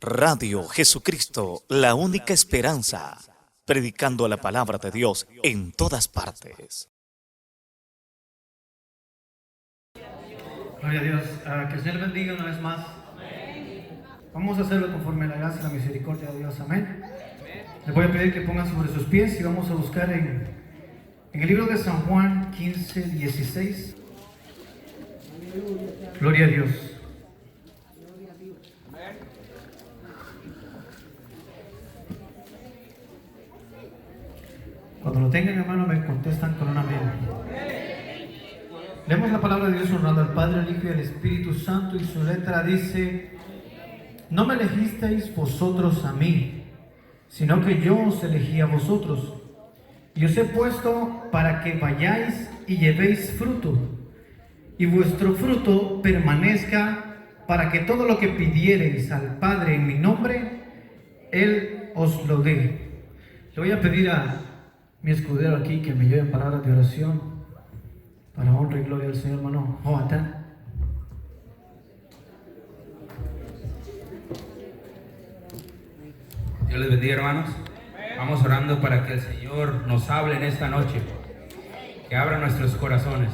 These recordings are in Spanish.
Radio Jesucristo, la única esperanza, predicando la palabra de Dios en todas partes. Gloria a Dios. Que el Señor bendiga una vez más. Vamos a hacerlo conforme a la gracia y la misericordia de Dios. Amén. Les voy a pedir que pongan sobre sus pies y vamos a buscar en el libro de San Juan 15:16. Gloria a Dios. Cuando lo tengan, hermano, me contestan con un amén. Leemos la palabra de Dios honrando al Padre, al Hijo y al Espíritu Santo, y su letra dice: no me elegisteis vosotros a mí, sino que yo os elegí a vosotros, y os he puesto para que vayáis y llevéis fruto, y vuestro fruto permanezca, para que todo lo que pidiereis al Padre en mi nombre, Él os lo dé. Le voy a pedir a mi escudero aquí que me lleven palabras de oración para honra y gloria al Señor, hermano Joatán. Dios les bendiga, hermanos. Vamos orando para que el Señor nos hable en esta noche, que abra nuestros corazones.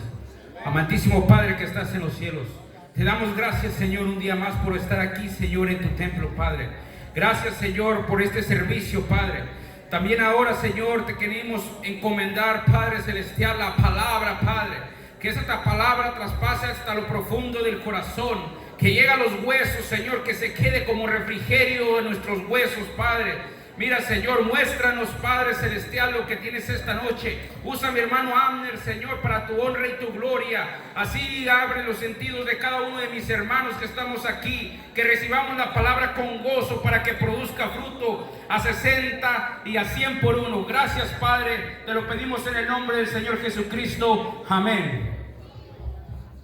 Amantísimo Padre que estás en los cielos, te damos gracias, Señor, un día más por estar aquí, Señor, en tu templo, Padre. Gracias, Señor, por este servicio, Padre. También ahora, Señor, te queremos encomendar, Padre Celestial, la palabra, Padre. Que esta palabra traspase hasta lo profundo del corazón, que llegue a los huesos, Señor, que se quede como refrigerio en nuestros huesos, Padre. Mira, Señor, muéstranos, Padre Celestial, lo que tienes esta noche. Usa a mi hermano Abner, Señor, para tu honra y tu gloria. Así abre los sentidos de cada uno de mis hermanos que estamos aquí. Que recibamos la palabra con gozo para que produzca fruto a 60 y a 100 por uno. Gracias, Padre. Te lo pedimos en el nombre del Señor Jesucristo. Amén.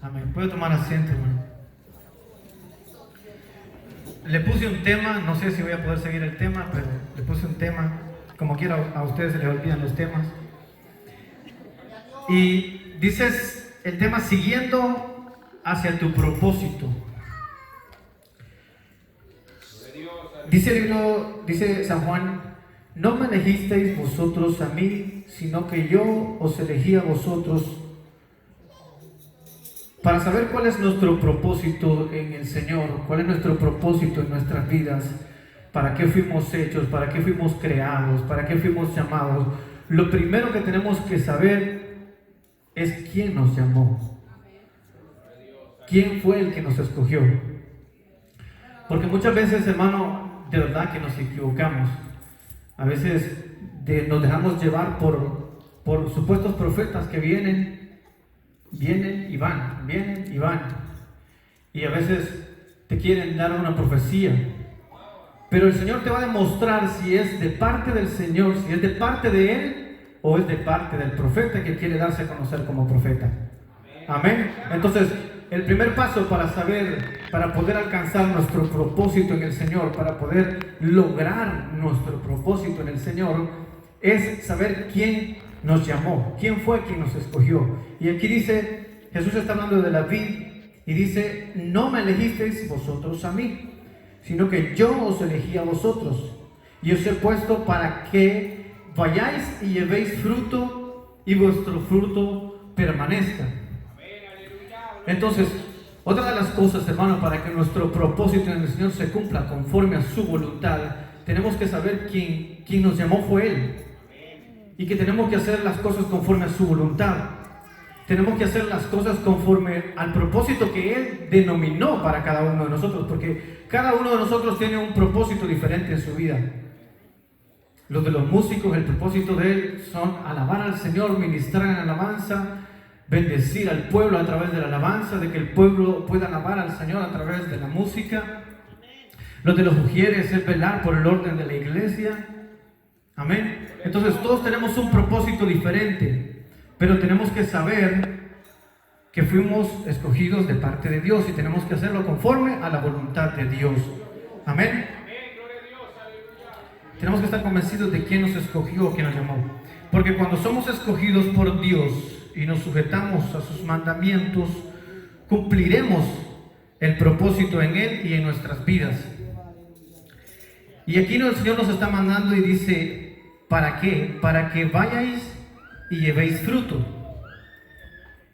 Amén. Puede tomar asiento, hermano. Le puse un tema, no sé si voy a poder seguir el tema, pero le puse un tema. Como quiera, a ustedes se les olvidan los temas. Y dices el tema: siguiendo hacia tu propósito. Dice el libro, dice San Juan: no me elegisteis vosotros a mí, sino que yo os elegí a vosotros, para saber cuál es nuestro propósito en el Señor, cuál es nuestro propósito en nuestras vidas, para qué fuimos hechos, para qué fuimos creados, para qué fuimos llamados. Lo primero que tenemos que saber es quién nos llamó, quién fue el que nos escogió. Porque muchas veces, hermano, de verdad que nos equivocamos. A veces nos dejamos llevar por supuestos profetas que vienen y van, vienen y van. Y a veces te quieren dar una profecía. Pero el Señor te va a demostrar si es de parte del Señor, si es de parte de Él, o es de parte del profeta que quiere darse a conocer como profeta. Amén. Entonces, el primer paso para saber, para poder alcanzar nuestro propósito en el Señor, para poder lograr nuestro propósito en el Señor, es saber quién nos llamó, quién fue quien nos escogió. Y aquí dice, Jesús está hablando de la vid y dice: no me elegisteis vosotros a mí, sino que yo os elegí a vosotros, y os he puesto para que vayáis y llevéis fruto, y vuestro fruto permanezca. Entonces, otra de las cosas, hermano, para que nuestro propósito en el Señor se cumpla conforme a su voluntad, tenemos que saber quién nos llamó fue Él, y que tenemos que hacer las cosas conforme a su voluntad. Tenemos que hacer las cosas conforme al propósito que Él denominó para cada uno de nosotros, porque cada uno de nosotros tiene un propósito diferente en su vida. Los de los músicos, el propósito de Él son alabar al Señor, ministrar en alabanza, bendecir al pueblo a través de la alabanza, de que el pueblo pueda alabar al Señor a través de la música. Los de los ujieres es velar por el orden de la iglesia. Amén. Entonces todos tenemos un propósito diferente, pero tenemos que saber que fuimos escogidos de parte de Dios y tenemos que hacerlo conforme a la voluntad de Dios. Amén. Tenemos que estar convencidos de quién nos escogió, quién nos llamó. Porque cuando somos escogidos por Dios y nos sujetamos a sus mandamientos, cumpliremos el propósito en Él y en nuestras vidas. Y aquí el Señor nos está mandando y dice, ¿para qué? Para que vayáis y llevéis fruto.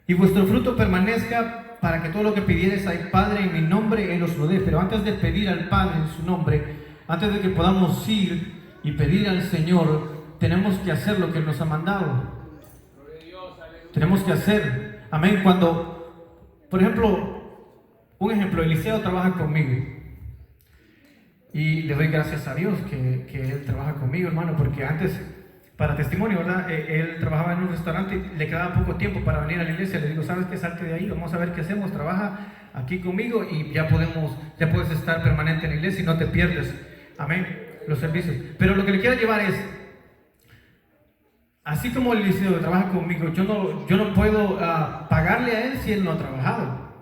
Y vuestro fruto permanezca, para que todo lo que pidiereis al Padre en mi nombre, Él os lo dé. Pero antes de pedir al Padre en su nombre, antes de que podamos ir y pedir al Señor, tenemos que hacer lo que Él nos ha mandado. Tenemos que hacer. Amén. Cuando, por ejemplo, un ejemplo, Eliseo trabaja conmigo. Y le doy gracias a Dios que Él trabaja conmigo, hermano, porque antes, para testimonio, ¿verdad? Él trabajaba en un restaurante y le quedaba poco tiempo para venir a la iglesia. Le digo, ¿sabes qué? Salte de ahí, vamos a ver qué hacemos. Trabaja aquí conmigo y ya puedes estar permanente en la iglesia y no te pierdes. Amén. Los servicios. Pero lo que le quiero llevar es, así como el liceo trabaja conmigo, yo no puedo pagarle a él si él no ha trabajado.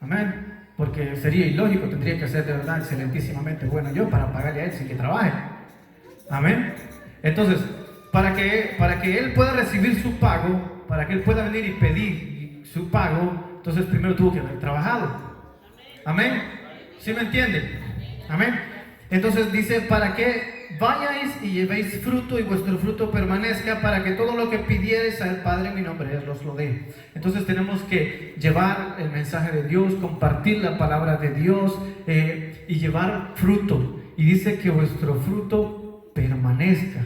Amén. Porque sería ilógico, tendría que ser de verdad excelentísimamente bueno yo para pagarle a él sin que trabaje. Amén. Entonces, para que él pueda recibir su pago, para que él pueda venir y pedir su pago, entonces primero tuvo que haber trabajado. Amén. ¿Sí me entiende? Amén. Entonces dice, para que vayáis y llevéis fruto y vuestro fruto permanezca, para que todo lo que pidiereis al Padre en mi nombre Él os lo dé. Entonces tenemos que llevar el mensaje de Dios, compartir la palabra de Dios y llevar fruto. Y dice que vuestro fruto permanezca.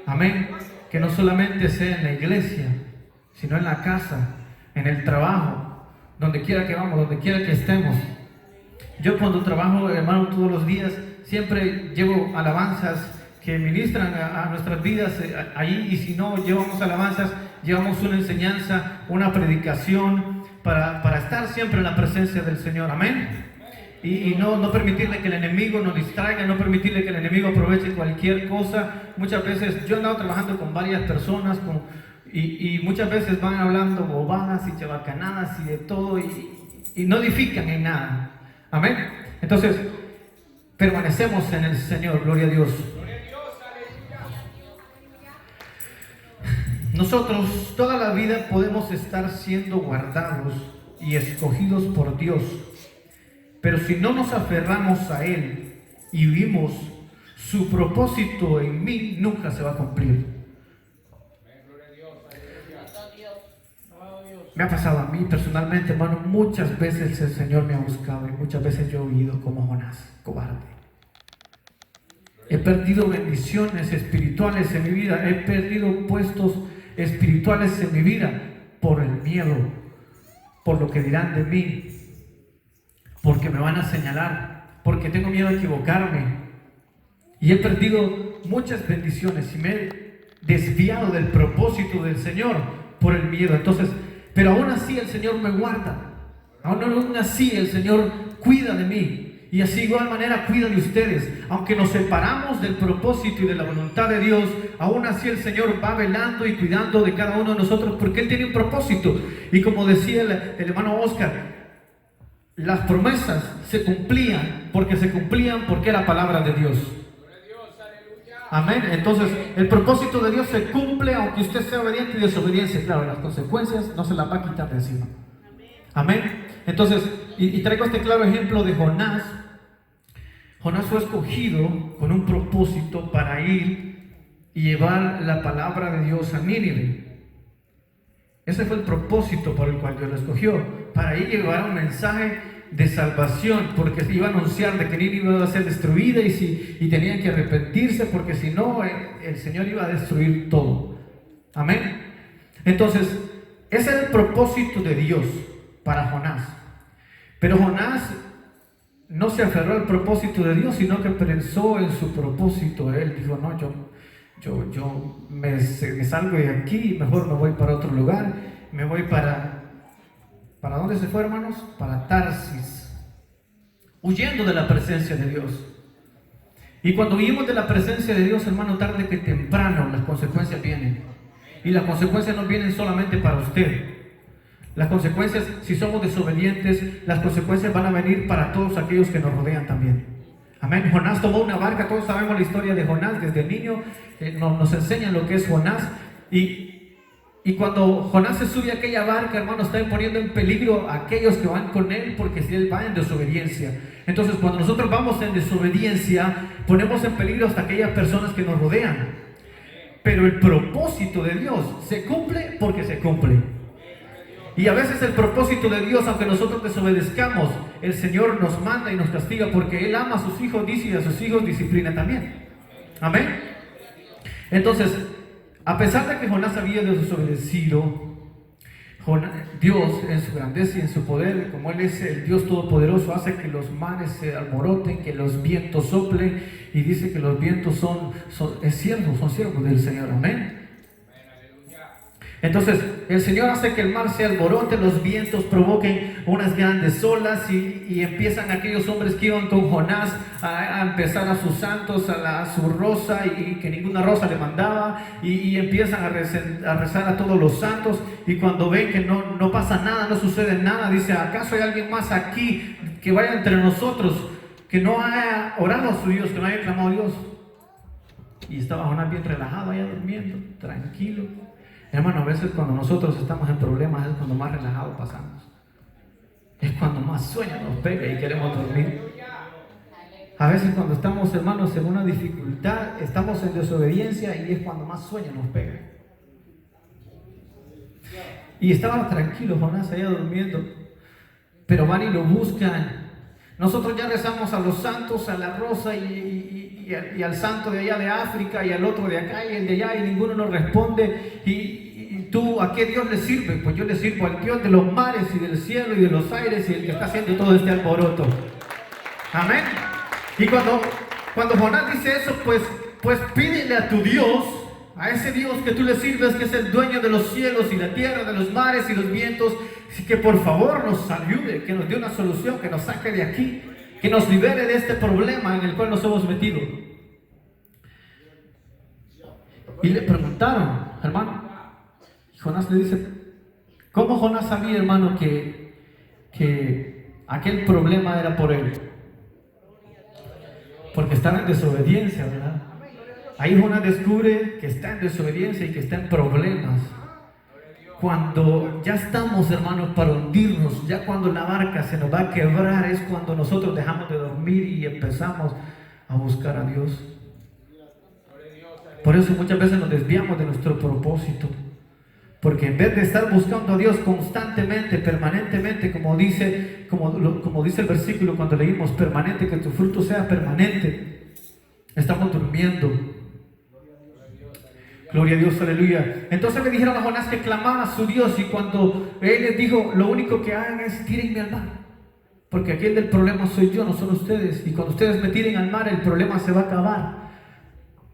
Amén. Que no solamente sea en la iglesia, sino en la casa, en el trabajo, donde quiera que vamos, donde quiera que estemos. Yo cuando trabajo, hermano, todos los días, siempre llevo alabanzas que ministran a nuestras vidas ahí, y si no llevamos alabanzas, llevamos una enseñanza, una predicación, para estar siempre en la presencia del Señor. Amén. Y no permitirle que el enemigo nos distraiga, no permitirle que el enemigo aproveche cualquier cosa. Muchas veces yo he andado trabajando con varias personas y muchas veces van hablando bobadas y chabacanadas y de todo y no edifican en nada. Amén. Entonces, permanecemos en el Señor, gloria a Dios. Nosotros toda la vida podemos estar siendo guardados y escogidos por Dios, pero si no nos aferramos a Él y vivimos su propósito en mí, nunca se va a cumplir. Me ha pasado a mí personalmente, hermano, muchas veces el Señor me ha buscado y muchas veces yo he huido como Jonás, cobarde. He perdido bendiciones espirituales en mi vida, he perdido puestos espirituales en mi vida por el miedo, por lo que dirán de mí, porque me van a señalar, porque tengo miedo a equivocarme. Y he perdido muchas bendiciones y me he desviado del propósito del Señor por el miedo. Entonces, pero aún así el Señor me guarda, aún así el Señor cuida de mí, y así igual manera cuida de ustedes. Aunque nos separamos del propósito y de la voluntad de Dios, aún así el Señor va velando y cuidando de cada uno de nosotros, porque Él tiene un propósito. Y como decía el hermano Oscar, las promesas se cumplían porque era palabra de Dios. Amén. Entonces el propósito de Dios se cumple aunque usted sea obediente y desobediente. Claro, las consecuencias no se las va a quitar de encima. Amén. Entonces, y traigo este claro ejemplo de Jonás. Jonás fue escogido con un propósito para ir y llevar la palabra de Dios a Nínive. Ese fue el propósito por el cual Dios lo escogió, para ir y llevar un mensaje de salvación, porque se iba a anunciar de que Nínive iba a ser destruida y tenían que arrepentirse, porque si no el Señor iba a destruir todo. Amén. Entonces ese era el propósito de Dios para Jonás, pero Jonás no se aferró al propósito de Dios, sino que pensó en su propósito. Él dijo, no, yo me salgo de aquí, mejor me voy para otro lugar, me voy ¿para dónde se fue, hermanos? Para Tarsis, huyendo de la presencia de Dios. Y cuando huimos de la presencia de Dios, hermano, tarde que temprano las consecuencias vienen. Y las consecuencias no vienen solamente para usted. Las consecuencias, si somos desobedientes, las consecuencias van a venir para todos aquellos que nos rodean también. Amén. Jonás tomó una barca, todos sabemos la historia de Jonás, desde niño nos enseñan lo que es Jonás. Y Y cuando Jonás se sube a aquella barca, hermano, está poniendo en peligro a aquellos que van con él, porque si él va en desobediencia. Entonces, cuando nosotros vamos en desobediencia, ponemos en peligro hasta aquellas personas que nos rodean. Pero el propósito de Dios se cumple porque se cumple. Y a veces el propósito de Dios, aunque nosotros desobedezcamos, el Señor nos manda y nos castiga porque Él ama a sus hijos, dice, y a sus hijos disciplina también. Amén. Entonces, a pesar de que Jonás había desobedecido, Dios en su grandeza y en su poder, como Él es el Dios todopoderoso, hace que los mares se alboroten, que los vientos soplen, y dice que los vientos son siervos del Señor. Amén. Entonces el Señor hace que el mar se alborote, los vientos provoquen unas grandes olas, y empiezan aquellos hombres que iban con Jonás a empezar a sus santos, a su rosa, y que ninguna rosa le mandaba, y empiezan a rezar a todos los santos, y cuando ven que no pasa nada, no sucede nada, dice: ¿acaso hay alguien más aquí que vaya entre nosotros, que no haya orado a su Dios, que no haya clamado a Dios? Y estaba Jonás bien relajado allá durmiendo, tranquilo. Hermano, a veces cuando nosotros estamos en problemas es cuando más relajados pasamos. Es cuando más sueño nos pega y queremos dormir. A veces cuando estamos, hermanos, en una dificultad, estamos en desobediencia, y es cuando más sueño nos pega. Y estaba tranquilo Jonás allá durmiendo, pero van y lo buscan. Nosotros ya rezamos a los santos, a la rosa y al santo de allá de África, y al otro de acá y el de allá, y ninguno nos responde. Y tú, ¿a qué Dios le sirve? Pues yo le sirvo al Dios de los mares y del cielo y de los aires, y el que está haciendo todo este alboroto. Amén. Y cuando Jonás dice eso, pues pídele a tu Dios, a ese Dios que tú le sirves, que es el dueño de los cielos y la tierra, de los mares y los vientos, que por favor nos ayude, que nos dé una solución, que nos saque de aquí, que nos libere de este problema en el cual nos hemos metido. Y le preguntaron, hermano, y Jonás le dice: ¿cómo Jonás sabía, hermano, que aquel problema era por él? Porque estaba en desobediencia, ¿verdad? Ahí Jonás descubre que está en desobediencia y que está en problemas. Cuando ya estamos, hermanos, para hundirnos, ya cuando la barca se nos va a quebrar, es cuando nosotros dejamos de dormir y empezamos a buscar a Dios. Por eso muchas veces nos desviamos de nuestro propósito, porque en vez de estar buscando a Dios constantemente, permanentemente, como dice el versículo cuando leímos, permanente, que tu fruto sea permanente, estamos durmiendo. Gloria a Dios, aleluya. Entonces le dijeron a Jonás que clamara a su Dios, y cuando él les dijo: lo único que hagan es tírenme al mar, porque aquí el del problema soy yo, no son ustedes, y cuando ustedes me tiren al mar, el problema se va a acabar,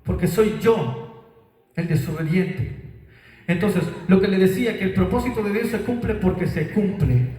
porque soy yo el desobediente. Entonces, lo que le decía, que el propósito de Dios se cumple porque se cumple.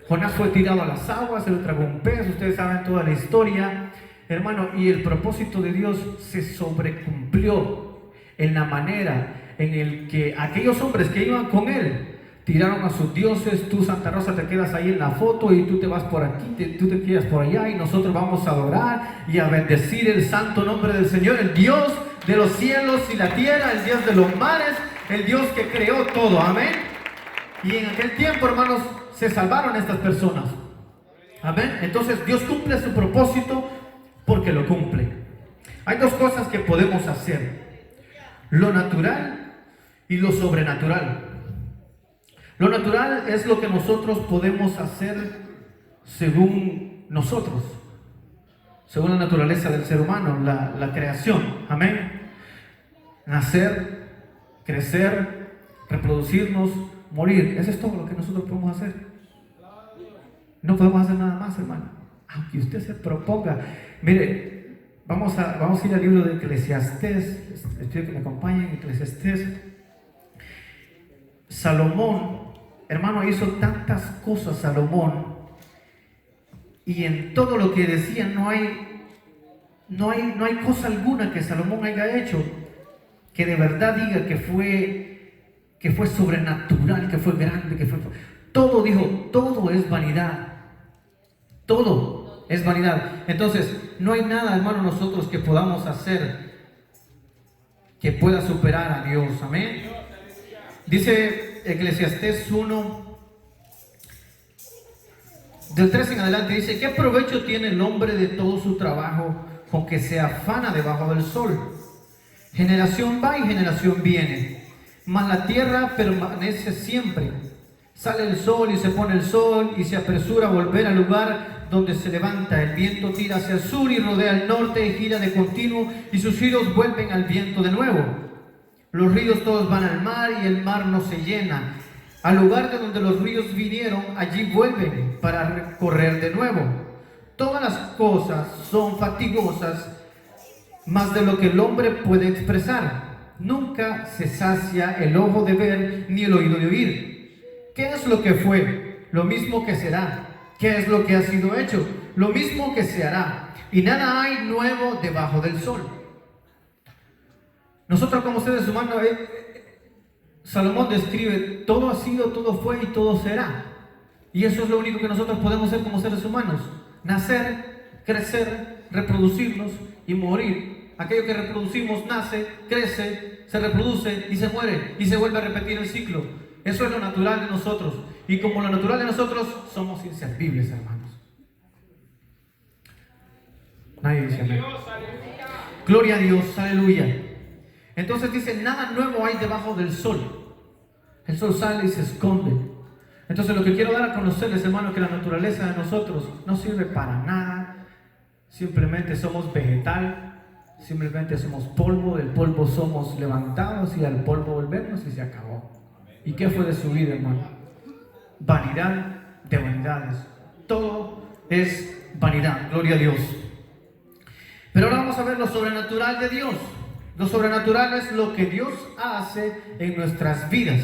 Jonás fue tirado a las aguas, se lo tragó un pez, ustedes saben toda la historia, hermano, y el propósito de Dios se sobrecumplió en la manera en el que aquellos hombres que iban con él tiraron a sus dioses. Tú, Santa Rosa, te quedas ahí en la foto, y tú te vas por aquí, tú te quedas por allá, y nosotros vamos a adorar y a bendecir el santo nombre del Señor, el Dios de los cielos y la tierra, el Dios de los mares, el Dios que creó todo. Amén. Y en aquel tiempo, hermanos, se salvaron estas personas. Amén. Entonces Dios cumple su propósito porque lo cumple. Hay dos cosas que podemos hacer: lo natural y lo sobrenatural. Lo natural es lo que nosotros podemos hacer según nosotros, según la naturaleza del ser humano, la creación. Amén. Nacer, crecer, reproducirnos, morir. Eso es todo lo que nosotros podemos hacer. No podemos hacer nada más, hermano, aunque usted se proponga. Mire, Vamos a ir al libro de Eclesiastés. Les pido que me acompañen. Eclesiastés. Salomón, hermano, hizo tantas cosas Salomón, y en todo lo que decía no hay cosa alguna que Salomón haya hecho que de verdad diga que fue sobrenatural, que fue grande, que fue... Todo, dijo, todo es vanidad. Todo es vanidad. Entonces, no hay nada, hermano, nosotros que podamos hacer que pueda superar a Dios. Amén. Dice Eclesiastés 1, del 3 en adelante, dice: ¿qué provecho tiene el hombre de todo su trabajo con que se afana debajo del sol? Generación va y generación viene, mas la tierra permanece siempre. Sale el sol y se pone el sol y se apresura a volver al lugar donde se levanta. El viento tira hacia el sur y rodea el norte y gira de continuo, y sus giros vuelven al viento de nuevo. Los ríos todos van al mar y el mar no se llena. Al lugar de donde los ríos vinieron, allí vuelven para recorrer de nuevo. Todas las cosas son fatigosas, más de lo que el hombre puede expresar. Nunca se sacia el ojo de ver ni el oído de oír. ¿Qué es lo que fue? Lo mismo que será. ¿Qué es lo que ha sido hecho? Lo mismo que se hará. Y nada hay nuevo debajo del sol. Nosotros como seres humanos, Salomón describe: todo ha sido, todo fue y todo será. Y eso es lo único que nosotros podemos ser como seres humanos: nacer, crecer, reproducirnos y morir. Aquello que reproducimos nace, crece, se reproduce y se muere, y se vuelve a repetir el ciclo. Eso es lo natural de nosotros. Y como lo natural de nosotros, somos inservibles, hermanos. Nadie dice amén. Gloria a Dios, aleluya. Entonces dice: nada nuevo hay debajo del sol. El sol sale y se esconde. Entonces lo que quiero dar a conocerles, hermanos, es que la naturaleza de nosotros no sirve para nada. Simplemente somos vegetal, simplemente somos polvo, del polvo somos levantados y al polvo volvemos y se acabó. ¿Y qué fue de su vida, hermano? Vanidad de vanidades. Todo es vanidad, gloria a Dios. Pero ahora vamos a ver lo sobrenatural de Dios. Lo sobrenatural es lo que Dios hace en nuestras vidas.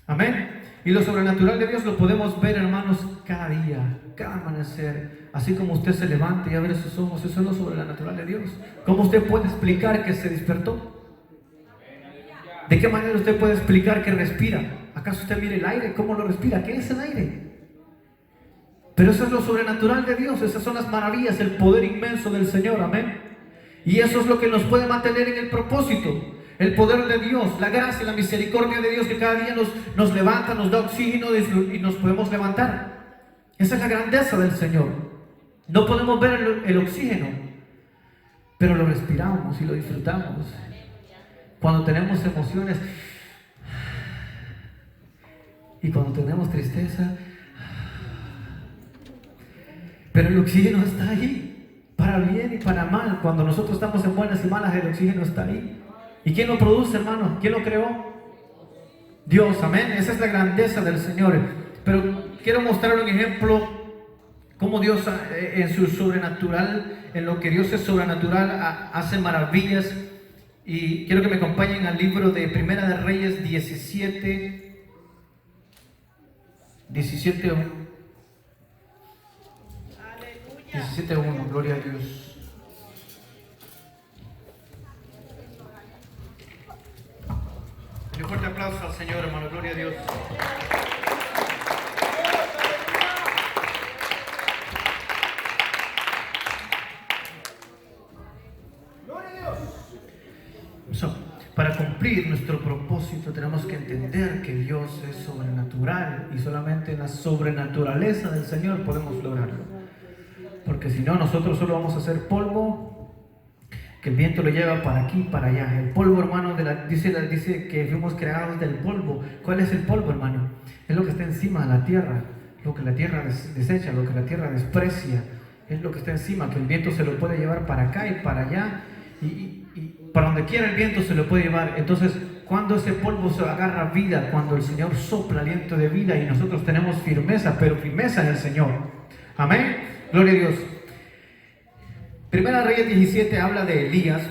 Amén. Y lo sobrenatural de Dios lo podemos ver, hermanos, cada día, cada amanecer. Así como usted se levanta y abre sus ojos, eso es lo sobrenatural de Dios. ¿Cómo usted puede explicar que se despertó? ¿De qué manera usted puede explicar que respira? ¿Acaso usted mira el aire? ¿Cómo lo respira? ¿Qué es el aire? Pero eso es lo sobrenatural de Dios. Esas son las maravillas, el poder inmenso del Señor. Amén. Y eso es lo que nos puede mantener en el propósito. El poder de Dios, la gracia y la misericordia de Dios que cada día nos levanta, nos da oxígeno y nos podemos levantar. Esa es la grandeza del Señor. No podemos ver el oxígeno, pero lo respiramos y lo disfrutamos. Cuando tenemos emociones y cuando tenemos tristeza, pero el oxígeno está ahí, para bien y para mal. Cuando nosotros estamos en buenas y malas, el oxígeno está ahí. ¿Y quién lo produce, hermano? ¿Quién lo creó? Dios, amén. Esa es la grandeza del Señor. Pero quiero mostrar un ejemplo, cómo Dios en su sobrenatural, en lo que Dios es sobrenatural, hace maravillas. Y quiero que me acompañen al libro de Primera de Reyes 17:1. Gloria a Dios. Un fuerte aplauso al Señor, hermano. Gloria a Dios. Para cumplir nuestro propósito tenemos que entender que Dios es sobrenatural y solamente en la sobrenaturaleza del Señor podemos lograrlo. Porque si no, nosotros solo vamos a hacer polvo que el viento lo lleva para aquí, para allá. El polvo, hermano, dice que fuimos creados del polvo. ¿Cuál es el polvo, hermano? Es lo que está encima de la tierra, lo que la tierra desecha, lo que la tierra desprecia. Es lo que está encima, que el viento se lo puede llevar para acá y para allá. Y para donde quiera el viento se lo puede llevar. Entonces, cuando ese polvo se agarra vida, cuando el Señor sopla aliento de vida y nosotros tenemos firmeza, pero firmeza en el Señor. Amén. Gloria a Dios. Primera Reyes 17 habla de Elías.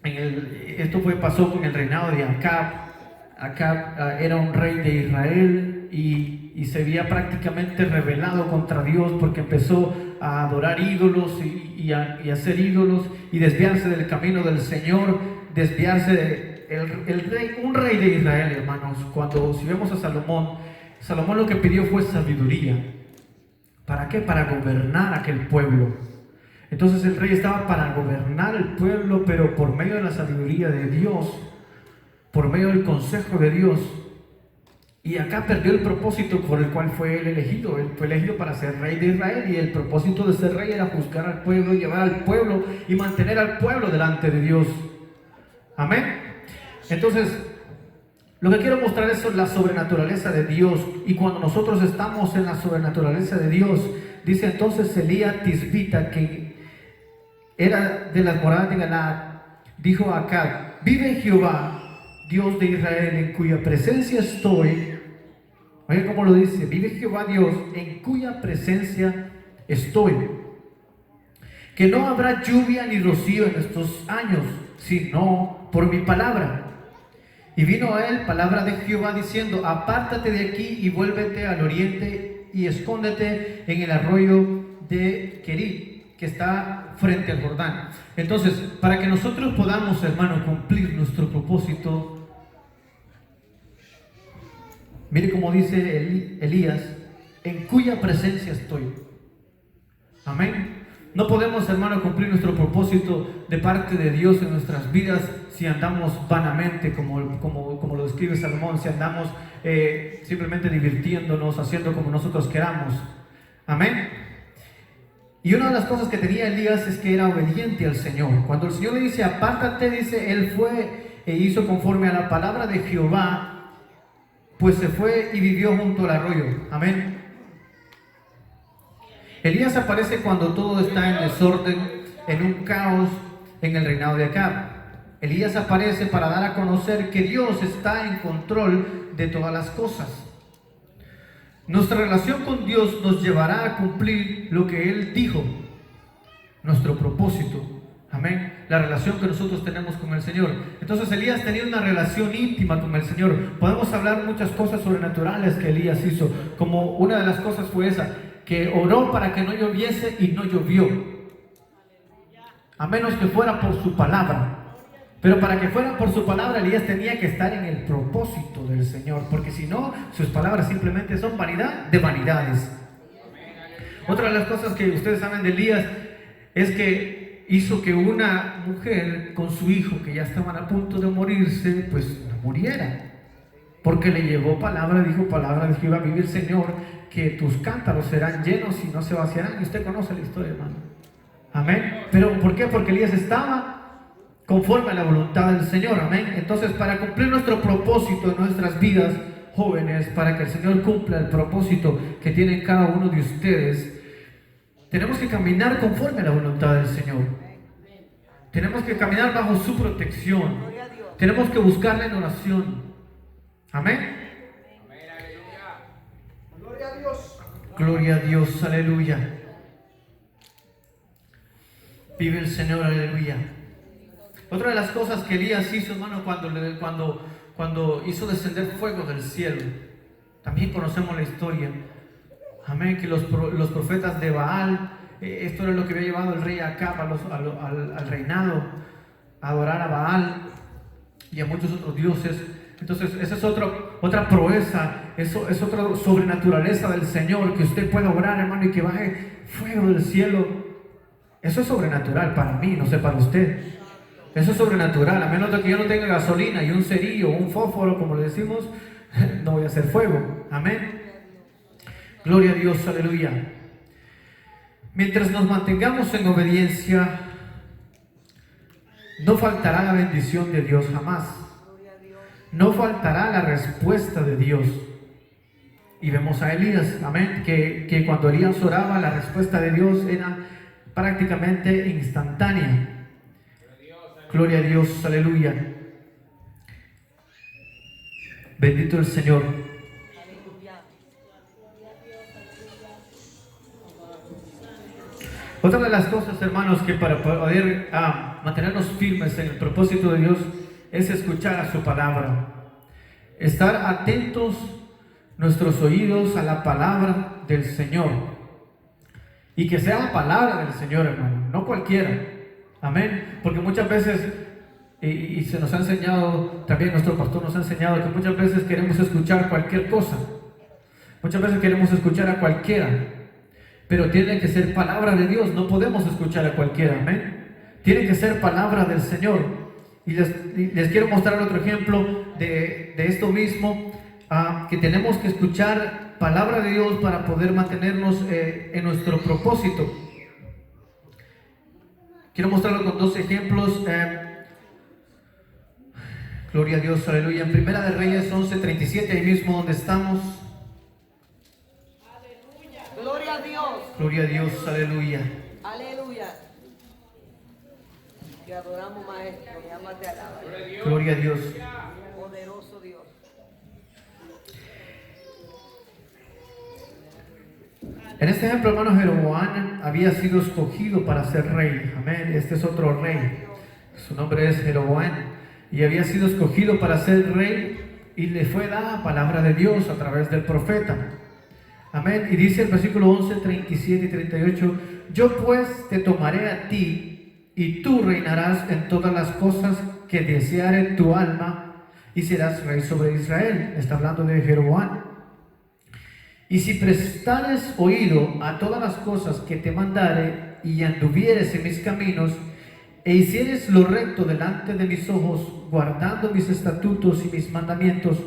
Esto pasó con el reinado de Acab. Acab era un rey de Israel y se había prácticamente rebelado contra Dios porque empezó a adorar ídolos y a hacer ídolos y desviarse del camino del Señor, desviarse de un rey de Israel, hermanos. Si vemos a Salomón lo que pidió fue sabiduría. ¿Para qué? Para gobernar aquel pueblo. Entonces el rey estaba para gobernar el pueblo, pero por medio de la sabiduría de Dios. por medio del consejo de Dios. Y acá perdió el propósito por el cual fue él elegido. Él fue elegido para ser rey de Israel, y el propósito de ser rey era juzgar al pueblo, llevar al pueblo y mantener al pueblo delante de Dios. Amén. Entonces, lo que quiero mostrar es la sobrenaturaleza de Dios. Y cuando nosotros estamos en la sobrenaturaleza de Dios, dice entonces Elías Tisbita, que era de las moradas de Galaad, dijo a Acab: vive Jehová, Dios de Israel, en cuya presencia estoy. Oiga cómo lo dice: vive Jehová Dios, en cuya presencia estoy, que no habrá lluvia ni rocío en estos años, sino por mi palabra. Y vino a él palabra de Jehová diciendo: apártate de aquí y vuélvete al oriente y escóndete en el arroyo de Querit, que está frente al Jordán. Entonces, para que nosotros podamos, hermano, cumplir nuestro propósito, mire cómo dice Elías: en cuya presencia estoy. Amén. No podemos, hermano, cumplir nuestro propósito de parte de Dios en nuestras vidas si andamos vanamente, como lo describe Salomón, si andamos simplemente divirtiéndonos, haciendo como nosotros queramos. Amén. Y una de las cosas que tenía Elías es que era obediente al Señor. Cuando el Señor le dice: apártate, dice, él fue e hizo conforme a la palabra de Jehová, pues se fue y vivió junto al arroyo. Amén. Elías aparece cuando todo está en desorden, en un caos en el reinado de Acab. Elías aparece para dar a conocer que Dios está en control de todas las cosas. Nuestra relación con Dios nos llevará a cumplir lo que Él dijo, nuestro propósito. Amén. La relación que nosotros tenemos con el Señor. Entonces Elías tenía una relación íntima con el Señor. Podemos hablar muchas cosas sobrenaturales que Elías hizo. Como una de las cosas fue esa, que oró para que no lloviese y no llovió, a menos que fuera por su palabra. Pero para que fuera por su palabra, Elías tenía que estar en el propósito del Señor, porque si no, sus palabras simplemente son vanidad de vanidades. Otra de las cosas que ustedes saben de Elías es que hizo que una mujer con su hijo, que ya estaban a punto de morirse, pues no muriera, porque le llevó palabra, dijo: palabra de Jehová, vive el Señor, que tus cántaros serán llenos y no se vaciarán. Y usted conoce la historia, hermano. Amén. Pero ¿por qué? Porque Elías estaba conforme a la voluntad del Señor. Amén. Entonces, para cumplir nuestro propósito en nuestras vidas, jóvenes, para que el Señor cumpla el propósito que tiene cada uno de ustedes, tenemos que caminar conforme a la voluntad del Señor. Tenemos que caminar bajo su protección. Tenemos que buscarle en oración. Amén. Gloria a Dios, aleluya. Vive el Señor, aleluya. Otra de las cosas que Elías hizo, hermano, cuando hizo descender fuego del cielo, también conocemos la historia. Amén, que los profetas de Baal, esto era lo que había llevado el rey Acab al reinado, a adorar a Baal y a muchos otros dioses. Entonces, esa es otra proeza, eso es otra sobrenaturaleza del Señor, que usted pueda orar, hermano, y que baje fuego del cielo. Eso es sobrenatural para mí, no sé para usted. Eso es sobrenatural, a menos de que yo no tenga gasolina y un cerillo, un fósforo, como le decimos, no voy a hacer fuego. Amén. Gloria a Dios, aleluya. Mientras nos mantengamos en obediencia, no faltará la bendición de Dios jamás. No faltará la respuesta de Dios. Y vemos a Elías, amén, que cuando Elías oraba, la respuesta de Dios era prácticamente instantánea. Gloria a Dios, aleluya. Bendito el Señor. Otra de las cosas, hermanos, que para poder mantenernos firmes en el propósito de Dios es escuchar a su palabra. Estar atentos nuestros oídos a la palabra del Señor. Y que sea la palabra del Señor, hermano, no cualquiera. Amén. Porque muchas veces, y se nos ha enseñado, también nuestro pastor nos ha enseñado, que muchas veces queremos escuchar cualquier cosa. Muchas veces queremos escuchar a cualquiera. Pero tiene que ser palabra de Dios, no podemos escuchar a cualquiera. Amén. Tiene que ser palabra del Señor. Y les quiero mostrar otro ejemplo de esto mismo, que tenemos que escuchar palabra de Dios para poder mantenernos en nuestro propósito. Quiero mostrarlo con dos ejemplos. Gloria a Dios, aleluya. En Primera de Reyes 11:37, ahí mismo donde estamos. Aleluya. Gloria a Dios. Gloria a Dios, aleluya. Aleluya. Te adoramos, Maestro. Mi alma te alaba. Gloria a Dios. Poderoso Dios. En este ejemplo, hermano, Jeroboam había sido escogido para ser rey. Amén. Este es otro rey. Su nombre es Jeroboam. Y había sido escogido para ser rey y le fue dada palabra de Dios a través del profeta. Amén. Y dice el versículo 11, 37 y 38: yo pues te tomaré a ti y tú reinarás en todas las cosas que deseare tu alma y serás rey sobre Israel. Está hablando de Jeroboam. Y si prestares oído a todas las cosas que te mandare y anduvieres en mis caminos e hicieres lo recto delante de mis ojos, guardando mis estatutos y mis mandamientos,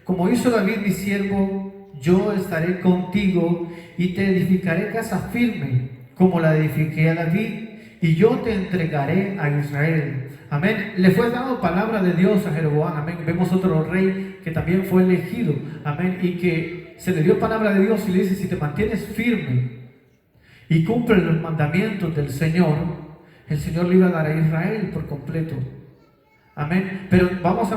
como hizo David mi siervo, yo estaré contigo y te edificaré casa firme, como la edifiqué a David, y yo te entregaré a Israel. Amén. Le fue dado palabra de Dios a Jeroboam. Amén. Vemos otro rey que también fue elegido. Amén. Y que se le dio palabra de Dios y le dice: si te mantienes firme y cumples los mandamientos del Señor, el Señor le iba a dar a Israel por completo. Amén. Pero vamos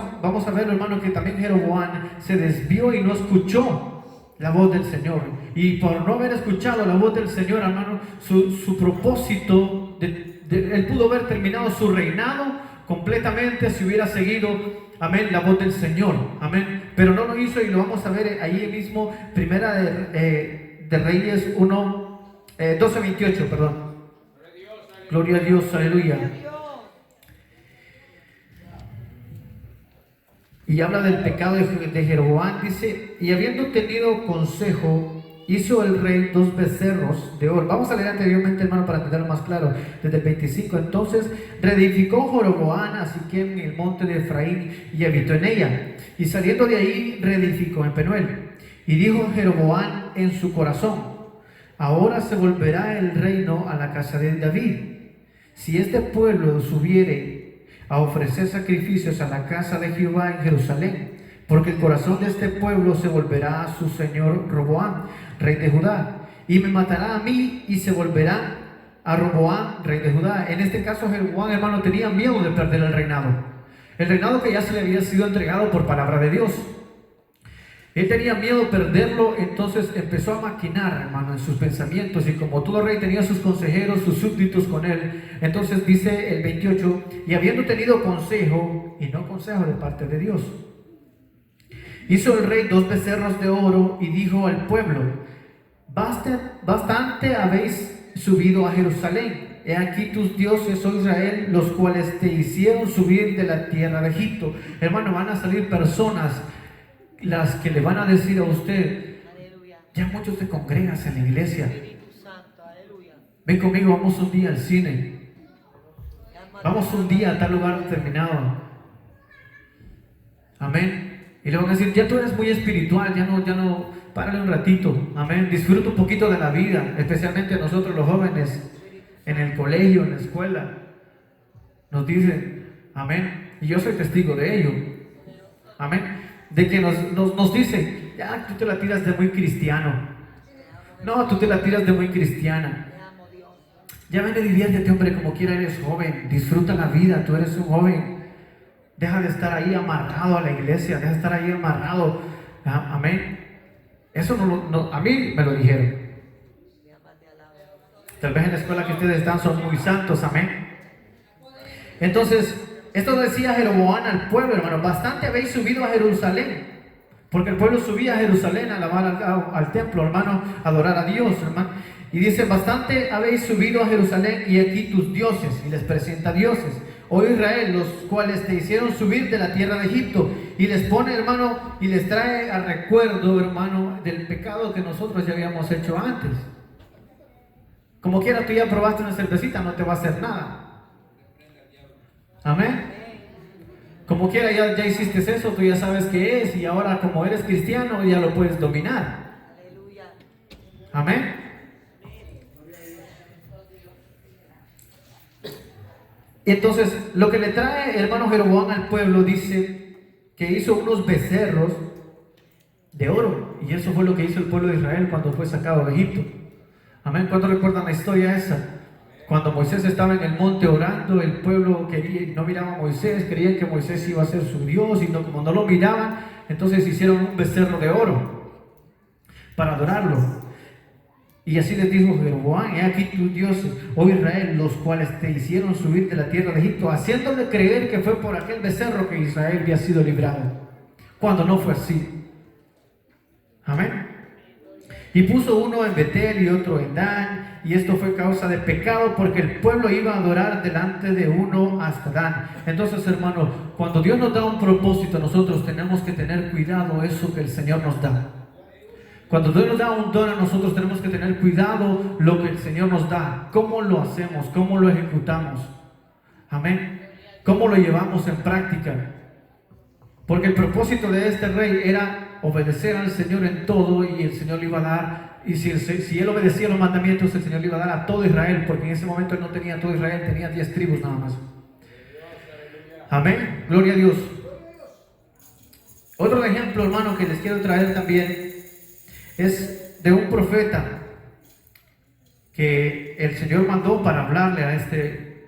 a ver, hermano, que también Jeroboam se desvió y no escuchó la voz del Señor. Y por no haber escuchado la voz del Señor, hermano, su propósito, él pudo haber terminado su reinado completamente si hubiera seguido, amén, la voz del Señor. Amén. Pero no lo hizo, y lo vamos a ver ahí mismo, Primera de Reyes 12:28, perdón. Gloria a Dios, aleluya. Y habla del pecado de Jeroboam, dice: y habiendo tenido consejo, hizo el rey 2 becerros de oro. Vamos a leer anteriormente, hermano, para entenderlo más claro, desde el 25. Entonces reedificó Jeroboam a Siquem en el monte de Efraín y habitó en ella. Y saliendo de ahí, reedificó en Penuel. Y dijo Jeroboam en su corazón: ahora se volverá el reino a la casa de David. Si este pueblo subiere a ofrecer sacrificios a la casa de Jehová en Jerusalén, porque el corazón de este pueblo se volverá a su señor Roboam, rey de Judá, y me matará a mí, y se volverá a Roboam, rey de Judá. En este caso, Jeroboam, hermano, tenía miedo de perder el reinado que ya se le había sido entregado por palabra de Dios. Él tenía miedo de perderlo, entonces empezó a maquinar, hermano, en sus pensamientos, y como todo rey tenía sus consejeros, sus súbditos con él. Entonces dice el 28: y habiendo tenido consejo, y no consejo de parte de Dios, hizo el rey 2 becerros de oro, y dijo al pueblo: bastante habéis subido a Jerusalén. He aquí tus dioses, oh Israel, los cuales te hicieron subir de la tierra de Egipto. Hermano, van a salir personas las que le van a decir a usted: ya muchos te congregas en la iglesia, ven conmigo, vamos un día al cine, vamos un día a tal lugar determinado. Amén. Y le van a decir: ya tú eres muy espiritual, ya no, párale un ratito. Amén. Disfruta un poquito de la vida, especialmente nosotros los jóvenes, en el colegio, en la escuela. Nos dicen, amén, y yo soy testigo de ello. Amén. De que nos dicen: ya tú te la tiras de muy cristiano. No, tú te la tiras de muy cristiana. Ya ven y diviértete, hombre, como quiera, eres joven. Disfruta la vida, tú eres un joven. Deja de estar ahí amarrado a la iglesia, deja de estar ahí amarrado. Amén. Eso a mí me lo dijeron. Tal vez en la escuela que ustedes están son muy santos, amén. Entonces, esto decía Jeroboam al pueblo, hermano: bastante habéis subido a Jerusalén. Porque el pueblo subía a Jerusalén a alabar al templo, hermano, a adorar a Dios, hermano. Y dice: bastante habéis subido a Jerusalén, y aquí tus dioses. Y les presenta dioses, oh Israel, los cuales te hicieron subir de la tierra de Egipto. Y les pone, hermano, y les trae al recuerdo, hermano, del pecado que nosotros ya habíamos hecho antes. Como quiera, tú ya probaste una cervecita, no te va a hacer nada. Amén. Como quiera, ya hiciste eso, tú ya sabes qué es, y ahora como eres cristiano ya lo puedes dominar. Aleluya. Amén. Y entonces, lo que le trae hermano Jeroboam al pueblo, dice que hizo unos becerros de oro. Y eso fue lo que hizo el pueblo de Israel cuando fue sacado de Egipto. Amén. ¿Cuánto recuerdan la historia esa? Cuando Moisés estaba en el monte orando, el pueblo no miraba a Moisés, creían que Moisés iba a ser su Dios, y como no lo miraban, entonces hicieron un becerro de oro para adorarlo. Y así les dijo Jeroboam: he aquí tus dioses, oh Israel, los cuales te hicieron subir de la tierra de Egipto, haciéndole creer que fue por aquel becerro que Israel había sido librado, cuando no fue así. Amén. Y puso uno en Betel y otro en Dan, y esto fue causa de pecado, porque el pueblo iba a adorar delante de uno hasta Dan. Entonces, hermano, cuando Dios nos da un propósito, nosotros tenemos que tener cuidado eso que el Señor nos da. Cuando Dios nos da un don a nosotros, tenemos que tener cuidado lo que el Señor nos da, cómo lo hacemos, cómo lo ejecutamos. Amén. Cómo lo llevamos en práctica. Porque el propósito de este rey era obedecer al Señor en todo, y el Señor le iba a dar, y si él obedecía los mandamientos, el Señor le iba a dar a todo Israel, porque en ese momento él no tenía todo Israel, tenía 10 tribus nada más. Amén, gloria a Dios. Otro ejemplo, hermano, que les quiero traer también es de un profeta que el Señor mandó para hablarle a este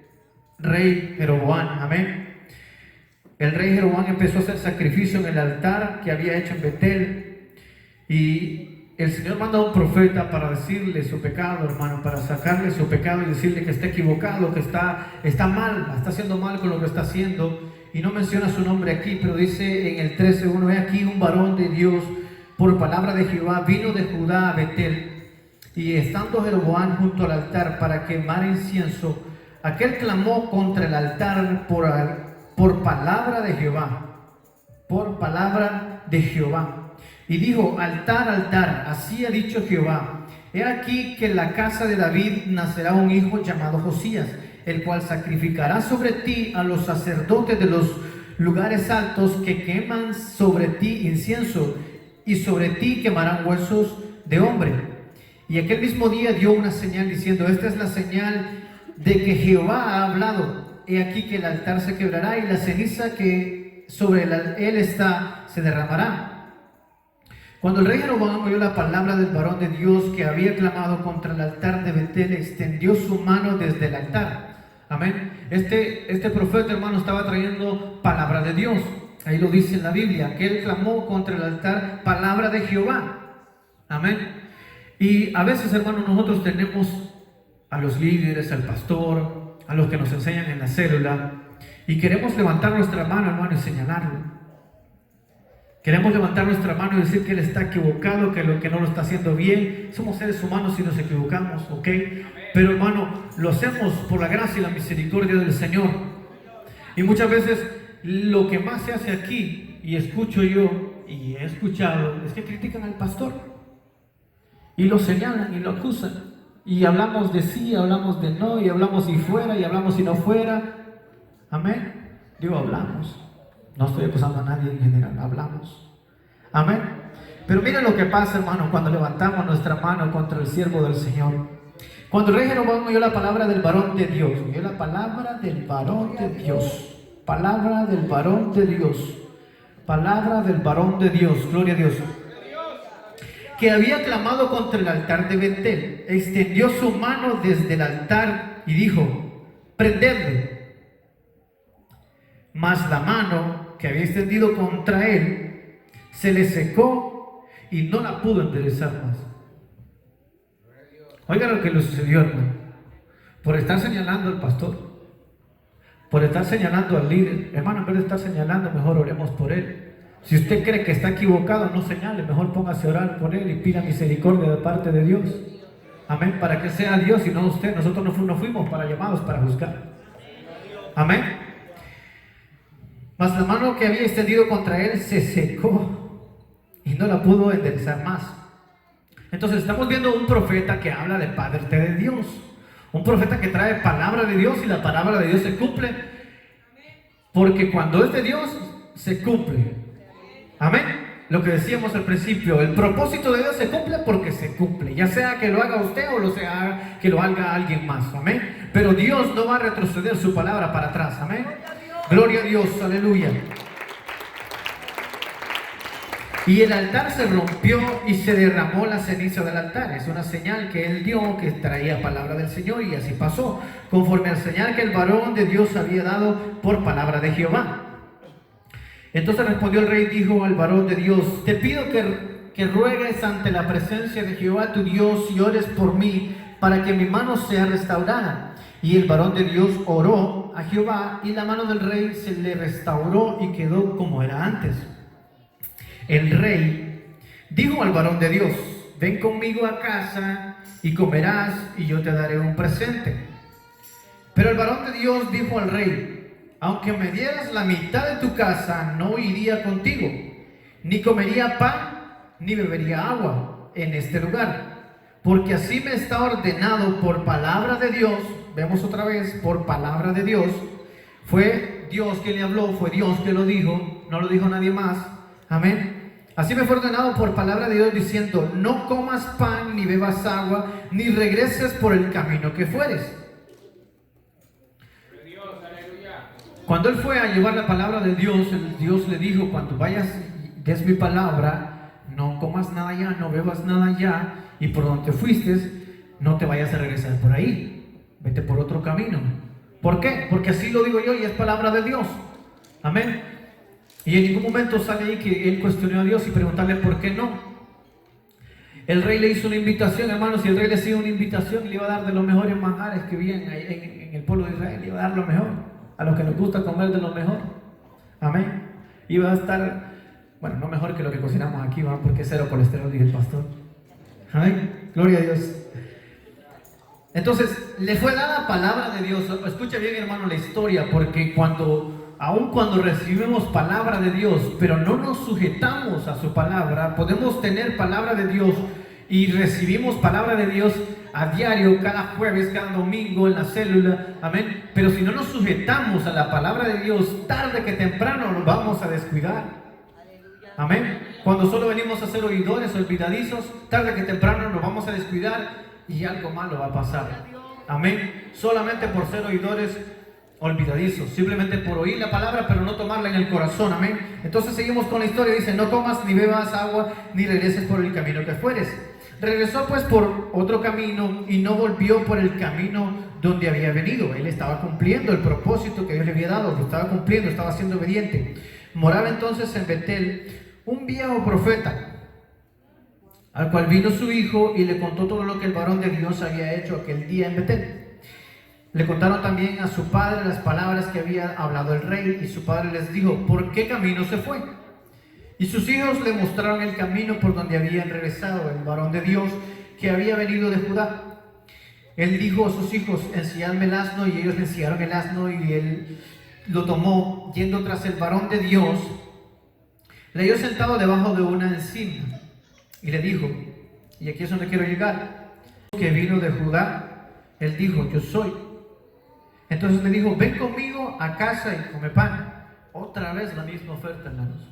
rey Jeroboam. Amén. El rey Jeroboam empezó a hacer sacrificio en el altar que había hecho en Betel, y el Señor manda a un profeta para decirle su pecado, hermano, para sacarle su pecado y decirle que está equivocado, que está mal, está haciendo mal con lo que está haciendo. Y no menciona su nombre aquí, pero dice en el 13:1: he aquí un varón de Dios, por palabra de Jehová, vino de Judá a Betel, y estando Jeroboam junto al altar para quemar incienso, aquel clamó contra el altar por palabra de Jehová, por palabra de Jehová, y dijo: altar, altar, así ha dicho Jehová, he aquí que en la casa de David nacerá un hijo llamado Josías, el cual sacrificará sobre ti a los sacerdotes de los lugares altos, que queman sobre ti incienso, y sobre ti quemarán huesos de hombre. Y aquel mismo día dio una señal diciendo: esta es la señal de que Jehová ha hablado. He aquí que el altar se quebrará, y la ceniza que sobre él está se derramará. Cuando el rey Jeroboam oyó la palabra del varón de Dios que había clamado contra el altar de Betel, extendió su mano desde el altar. Amén. Este profeta, hermano, estaba trayendo palabra de Dios. Ahí lo dice en la Biblia, que él clamó contra el altar palabra de Jehová. Amén. Y a veces, hermano, nosotros tenemos a los líderes, al pastor, a los que nos enseñan en la célula, y queremos levantar nuestra mano, hermano, y señalarlo. Queremos levantar nuestra mano y decir que él está equivocado, que no lo está haciendo bien. Somos seres humanos y nos equivocamos, ¿ok? Pero, hermano, lo hacemos por la gracia y la misericordia del Señor. Y muchas veces lo que más se hace aquí, y escucho yo, y he escuchado, es que critican al pastor. Y lo señalan y lo acusan. Y hablamos de sí, hablamos de no, y hablamos si fuera, y hablamos si no fuera. Amén. Digo, hablamos. No estoy acusando a nadie en general, hablamos. Amén. Pero mira lo que pasa, hermano, cuando levantamos nuestra mano contra el siervo del Señor. Cuando el rey Jeroboam oyó la palabra del varón de Dios, oyó la palabra del varón de Dios, palabra del varón de Dios, palabra del varón de Dios, gloria a Dios, que había clamado contra el altar de Betel, extendió su mano desde el altar y dijo: prendedle. Mas la mano que había extendido contra él se le secó y no la pudo enderezar más. Oiga lo que le sucedió, hermano. Por estar señalando al pastor, por estar señalando al líder, hermano, en vez de estar señalando, mejor oremos por él. Si usted cree que está equivocado, no señale, mejor póngase a orar por él y pida misericordia de parte de Dios. Amén, para que sea Dios y no usted. Nosotros no fuimos llamados para juzgar. Amén. Mas la mano que había extendido contra él se secó y no la pudo enderezar más. Entonces estamos viendo un profeta que habla de parte de Dios, un profeta que trae palabra de Dios, y la palabra de Dios se cumple. Porque cuando es de Dios, se cumple. Amén. Lo que decíamos al principio, el propósito de Dios se cumple porque se cumple, ya sea que lo haga usted o lo sea que lo haga alguien más, amén. Pero Dios no va a retroceder su palabra para atrás, amén. Gloria a Dios, aleluya. Y el altar se rompió y se derramó la ceniza del altar. Es una señal que él dio, que traía palabra del Señor, y así pasó, conforme al señal que el varón de Dios había dado por palabra de Jehová. Entonces respondió el rey, dijo al varón de Dios: te pido que ruegues ante la presencia de Jehová tu Dios y ores por mí, para que mi mano sea restaurada. Y el varón de Dios oró a Jehová, y la mano del rey se le restauró y quedó como era antes. El rey dijo al varón de Dios: ven conmigo a casa y comerás, y yo te daré un presente. Pero el varón de Dios dijo al rey: aunque me dieras la mitad de tu casa, no iría contigo, ni comería pan, ni bebería agua en este lugar, porque así me está ordenado por palabra de Dios. Vemos otra vez, por palabra de Dios. Fue Dios que le habló, fue Dios que lo dijo, no lo dijo nadie más. Amén. Así me fue ordenado por palabra de Dios, diciendo: no comas pan, ni bebas agua, ni regreses por el camino que fueres. Cuando él fue a llevar la palabra de Dios, Dios le dijo: cuando vayas, des mi palabra, no comas nada ya, no bebas nada ya, y por donde fuiste, no te vayas a regresar por ahí, vete por otro camino. ¿Por qué? Porque así lo digo yo y es palabra de Dios. Amén. Y en ningún momento sale ahí que él cuestionó a Dios y preguntarle por qué no. El rey le hizo una invitación, hermanos, y el rey le hacía una invitación y le iba a dar de los mejores manjares que había en el pueblo de Israel, le iba a dar lo mejor. A los que nos gusta comer de lo mejor. Amén. Iba a estar, bueno, no mejor que lo que cocinamos aquí, ¿va? Porque es cero colesterol, dice el pastor. Amén. Gloria a Dios. Entonces, le fue dada palabra de Dios. Escucha bien, hermano, la historia, porque aun cuando recibimos palabra de Dios, pero no nos sujetamos a su palabra, podemos tener palabra de Dios y recibimos palabra de Dios a diario, cada jueves, cada domingo en la célula, amén. Pero si no nos sujetamos a la palabra de Dios, tarde que temprano nos vamos a descuidar, amén. Cuando solo venimos a ser oidores, olvidadizos, tarde que temprano nos vamos a descuidar y algo malo va a pasar, amén. Solamente por ser oidores olvidadizos, simplemente por oír la palabra pero no tomarla en el corazón, amén. Entonces seguimos con la historia, dice: no comas ni bebas agua, ni regreses por el camino que fueres. Regresó pues por otro camino y no volvió por el camino donde había venido. Él estaba cumpliendo el propósito que Dios le había dado, lo estaba cumpliendo, estaba siendo obediente. Moraba entonces en Betel un viejo profeta, al cual vino su hijo y le contó todo lo que el varón de Dios había hecho aquel día en Betel. Le contaron también a su padre las palabras que había hablado el rey, y su padre les dijo: ¿por qué camino se fue? Y sus hijos le mostraron el camino por donde habían regresado el varón de Dios que había venido de Judá. Él dijo a sus hijos: ensilladme el asno, y ellos le ensillaron el asno, y él lo tomó. Yendo tras el varón de Dios, le halló sentado debajo de una encina, y le dijo, y aquí es donde quiero llegar, que vino de Judá. Él dijo: yo soy. Entonces le dijo: ven conmigo a casa y come pan. Otra vez la misma oferta, hermanos.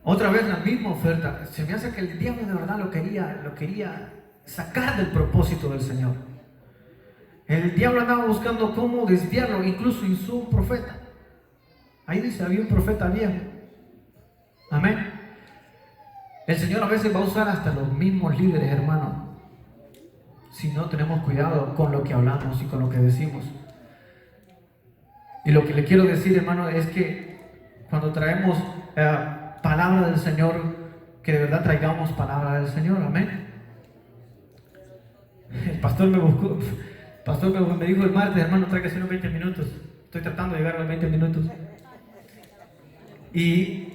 Otra vez la misma oferta. Se me hace que el diablo de verdad lo quería sacar del propósito del Señor. El diablo andaba buscando cómo desviarlo, incluso hizo un profeta. Ahí dice: había un profeta viejo. Amén. El Señor a veces va a usar hasta los mismos líderes, hermano, si no tenemos cuidado con lo que hablamos y con lo que decimos. Y lo que le quiero decir, hermano, es que cuando traemos palabra del Señor, que de verdad traigamos palabra del Señor, amén. El pastor me dijo el martes: hermano, tráigase unos 20 minutos. Estoy tratando de llegar a los 20 minutos. Y,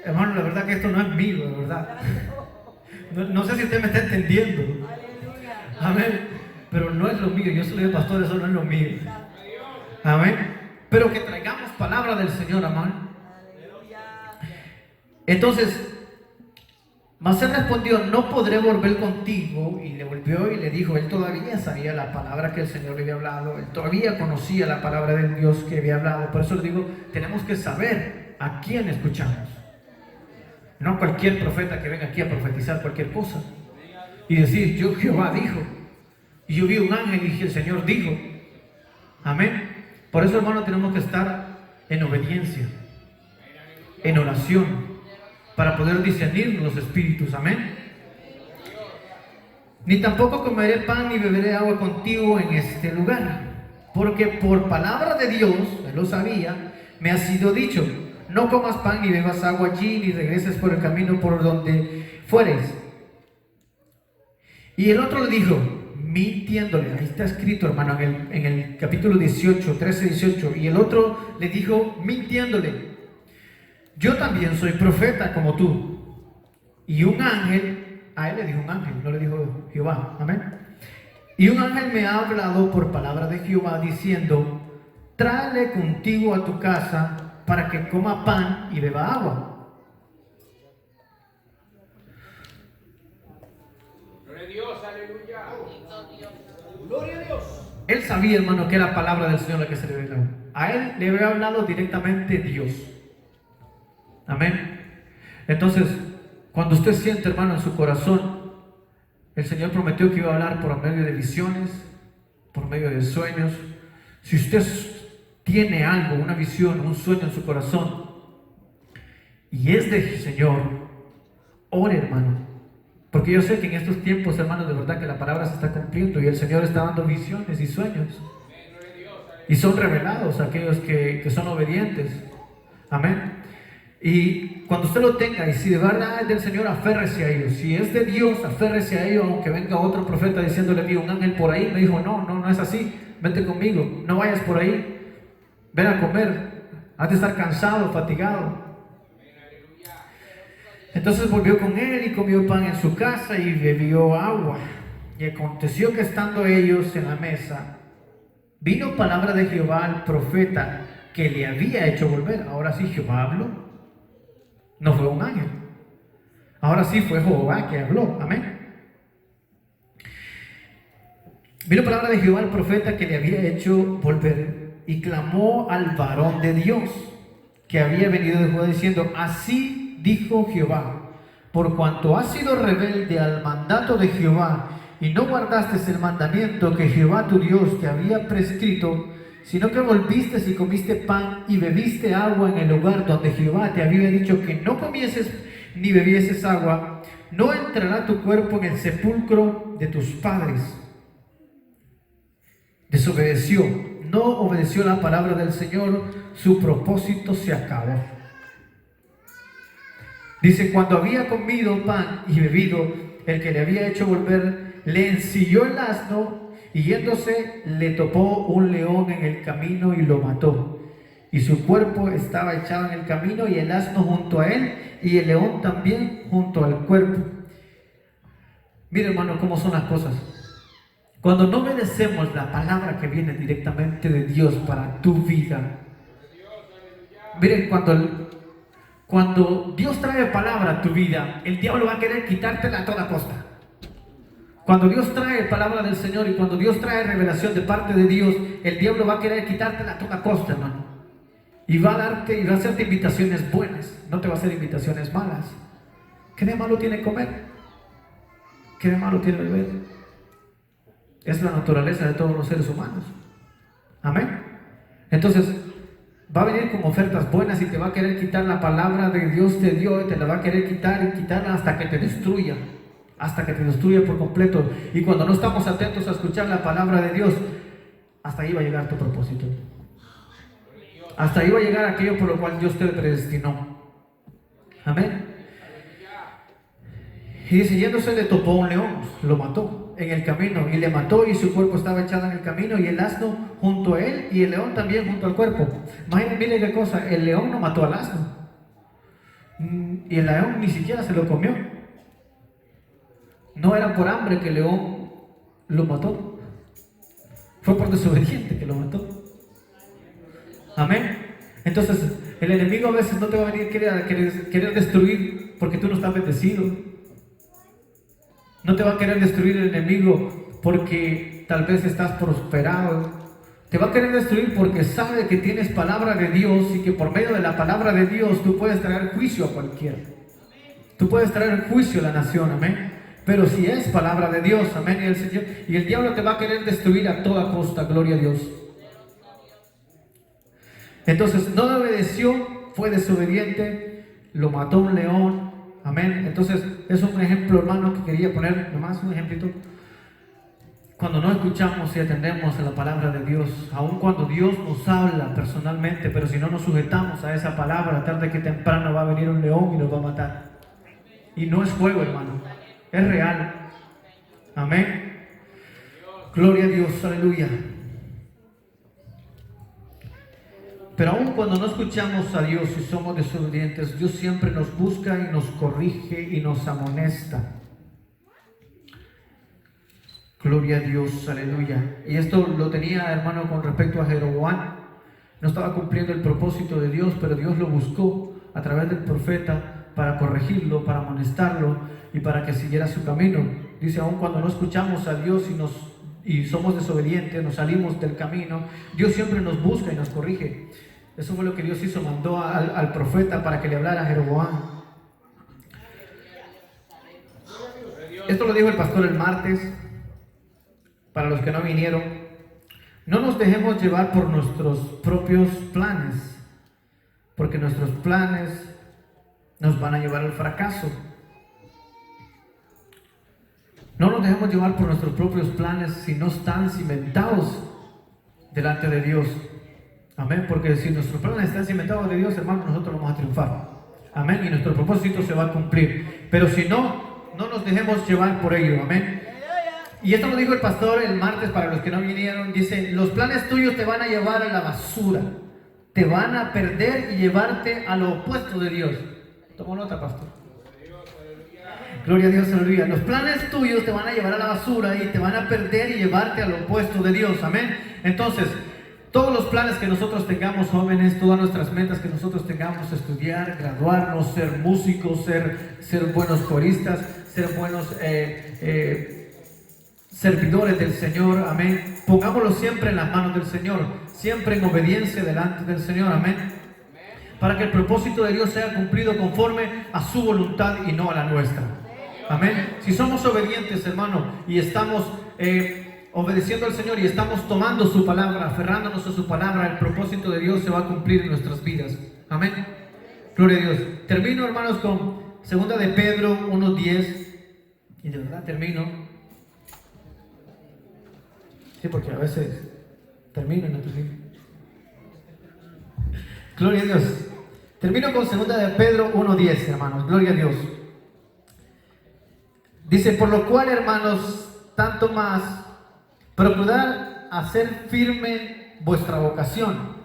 hermano, la verdad que esto no es mío, de verdad. No sé si usted me está entendiendo. Amén. Pero no es lo mío. Yo soy el pastor, eso no es lo mío. Amén. Pero que traigamos palabra del Señor, amén. Entonces, Mas él respondió: no podré volver contigo. Y le volvió y le dijo, él todavía sabía la palabra que el Señor le había hablado, él todavía conocía la palabra de Dios que había hablado. Por eso le digo, tenemos que saber a quién escuchamos. No cualquier profeta que venga aquí a profetizar cualquier cosa y decir, yo Jehová dijo, y yo vi un ángel y el Señor dijo. Amén. Por eso, hermano, tenemos que estar en obediencia, en oración, para poder discernir los espíritus. Amén. Ni tampoco comeré pan ni beberé agua contigo en este lugar, porque por palabra de Dios, él lo sabía, me ha sido dicho: no comas pan ni bebas agua allí, ni regreses por el camino por donde fueres. Y el otro le dijo, mintiéndole, ahí está escrito, hermano, en el capítulo 18, 13, 18, y el otro le dijo, mintiéndole: yo también soy profeta como tú. Y un ángel, a él le dijo un ángel, no le dijo Jehová, amén. Y un ángel me ha hablado por palabra de Jehová diciendo: tráele contigo a tu casa para que coma pan y beba agua. Gloria a Dios, aleluya. Gloria a Dios. Él sabía, hermano, que era palabra del Señor la que se le había hablado. A él le había hablado directamente Dios. Amén. Entonces, cuando usted siente, hermano, en su corazón, el Señor prometió que iba a hablar por medio de visiones, por medio de sueños. Si usted tiene algo, una visión, un sueño en su corazón y es del Señor, ore, hermano, porque yo sé que en estos tiempos, hermanos, de verdad que la palabra se está cumpliendo y el Señor está dando visiones y sueños y son revelados a aquellos que son obedientes. Amén. Y cuando usted lo tenga, y si de verdad es del Señor, aférrese a ellos. Si es de Dios, aférrese a ellos, aunque venga otro profeta diciéndole: vi un ángel por ahí, me dijo, no es así, vente conmigo, no vayas por ahí. Ven a comer, has de estar cansado, fatigado. Entonces volvió con él y comió pan en su casa y bebió agua. Y aconteció que estando ellos en la mesa, vino palabra de Jehová al profeta que le había hecho volver. Ahora sí, Jehová habló. No fue un ángel. Ahora sí fue Jehová que habló. Amén. Vino palabra de Jehová al profeta que le había hecho volver. Y clamó al varón de Dios que había venido de Judá diciendo: así dijo Jehová, por cuanto has sido rebelde al mandato de Jehová y no guardaste el mandamiento que Jehová tu Dios te había prescrito, sino que volviste y comiste pan y bebiste agua en el lugar donde Jehová te había dicho que no comieses ni bebieses agua, no entrará tu cuerpo en el sepulcro de tus padres. Desobedeció, no obedeció la palabra del Señor, su propósito se acabó. Dice: cuando había comido pan y bebido, el que le había hecho volver le ensilló el asno, y yéndose le topó un león en el camino y lo mató. Y su cuerpo estaba echado en el camino, y el asno junto a él, y el león también junto al cuerpo. Mira, hermano, cómo son las cosas. Cuando no obedecemos la palabra que viene directamente de Dios para tu vida. Miren, cuando Dios trae palabra a tu vida, el diablo va a querer quitártela a toda costa. Cuando Dios trae palabra del Señor y cuando Dios trae revelación de parte de Dios, el diablo va a querer quitártela a toda costa, hermano. Y va a hacerte invitaciones buenas, no te va a hacer invitaciones malas. ¿Qué de malo tiene comer? ¿Qué de malo tiene beber? Es la naturaleza de todos los seres humanos. Amén. Entonces va a venir con ofertas buenas y te va a querer quitar la palabra de Dios te dio, y te la va a querer quitar y quitarla hasta que te destruya. Hasta que te destruya por completo. Y cuando no estamos atentos a escuchar la palabra de Dios, hasta ahí va a llegar tu propósito. Hasta ahí va a llegar aquello por lo cual Dios te predestinó. Amén. Y dice: yéndose le topó un león, lo mató en el camino, y le mató, y su cuerpo estaba echado en el camino, y el asno junto a él, y el león también junto al cuerpo. Imagínense, miren qué cosa, el león no mató al asno, y el león ni siquiera se lo comió. No era por hambre que el león lo mató, fue por desobediente que lo mató. Amén. Entonces el enemigo a veces no te va a venir a querer destruir porque tú no estás bendecido. No te va a querer destruir el enemigo porque tal vez estás prosperado. Te va a querer destruir porque sabe que tienes palabra de Dios y que por medio de la palabra de Dios tú puedes traer juicio a cualquiera. Tú puedes traer juicio a la nación, amén. Pero si es palabra de Dios, amén, y el diablo te va a querer destruir a toda costa, gloria a Dios. Entonces no obedeció, fue desobediente, lo mató un león, amén. Entonces es un ejemplo, hermano, que quería poner, nomás un ejemplito. Cuando no escuchamos y atendemos a la palabra de Dios, aun cuando Dios nos habla personalmente, pero si no nos sujetamos a esa palabra, tarde que temprano va a venir un león y nos va a matar. Y no es juego, hermano, es real. Amén. Gloria a Dios, aleluya. Pero aun cuando no escuchamos a Dios y somos desobedientes, Dios siempre nos busca y nos corrige y nos amonesta. Gloria a Dios, aleluya. Y esto lo tenía, hermano, con respecto a Jeroboam. No estaba cumpliendo el propósito de Dios, pero Dios lo buscó a través del profeta para corregirlo, para amonestarlo y para que siguiera su camino. Dice, aun cuando no escuchamos a Dios y somos desobedientes, nos salimos del camino, Dios siempre nos busca y nos corrige. Eso fue lo que Dios hizo, mandó al profeta para que le hablara a Jeroboam. Esto lo dijo el pastor el martes. Para los que no vinieron, no nos dejemos llevar por nuestros propios planes, porque nuestros planes nos van a llevar al fracaso. No nos dejemos llevar por nuestros propios planes si no están cimentados delante de Dios. Amén, porque si nuestros planes están cimentados de Dios, hermanos, nosotros vamos a triunfar. Amén, y nuestro propósito se va a cumplir. Pero si no, no nos dejemos llevar por ello. Amén. Y esto lo dijo el pastor el martes para los que no vinieron. Dice, los planes tuyos te van a llevar a la basura. Te van a perder y llevarte a lo opuesto de Dios. Tomó nota, pastor. Gloria a Dios, aleluya. Los planes tuyos te van a llevar a la basura y te van a perder y llevarte a lo opuesto de Dios. Amén. Entonces, todos los planes que nosotros tengamos, jóvenes, todas nuestras metas que nosotros tengamos, estudiar, graduarnos, ser músicos, ser buenos coristas, ser buenos servidores del Señor, amén. Pongámoslo siempre en las manos del Señor, siempre en obediencia delante del Señor, amén. Para que el propósito de Dios sea cumplido conforme a su voluntad y no a la nuestra. Amén. Si somos obedientes, hermano, y estamos obedeciendo al Señor y estamos tomando su palabra, aferrándonos a su palabra, el propósito de Dios se va a cumplir en nuestras vidas. Amén. Gloria a Dios. Termino, hermanos, con 2 de Pedro 1:10. Y de verdad termino. Sí, porque a veces termino y no termino. Gloria a Dios. Termino con 2 de Pedro 1:10, hermanos. Gloria a Dios. Dice, por lo cual, hermanos, tanto más, procurad hacer firme vuestra vocación.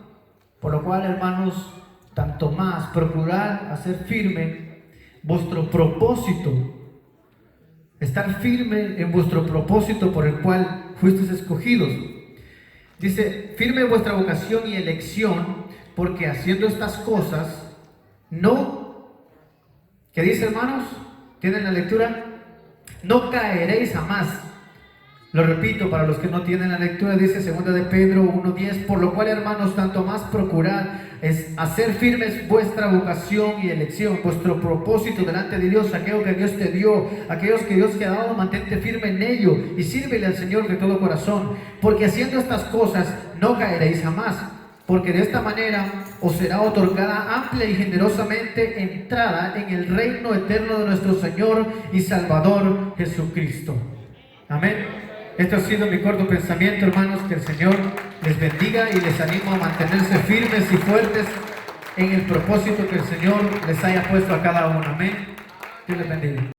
Por lo cual, hermanos, tanto más, procurad hacer firme vuestro propósito. Estar firme en vuestro propósito por el cual fuisteis escogidos. Dice, firme vuestra vocación y elección, porque haciendo estas cosas, no, ¿qué dice, hermanos? ¿Tienen la lectura? No caeréis jamás. Lo repito para los que no tienen la lectura, dice 2 de Pedro 1:10, por lo cual, hermanos, tanto más procurad es hacer firmes vuestra vocación y elección, vuestro propósito delante de Dios, aquello que Dios te dio, aquellos que Dios te ha dado, mantente firme en ello y sírvele al Señor de todo corazón, porque haciendo estas cosas no caeréis jamás, porque de esta manera os será otorgada amplia y generosamente entrada en el reino eterno de nuestro Señor y Salvador Jesucristo. Amén. Esto ha sido mi corto pensamiento, hermanos. Que el Señor les bendiga y les animo a mantenerse firmes y fuertes en el propósito que el Señor les haya puesto a cada uno. Amén. Dios les bendiga.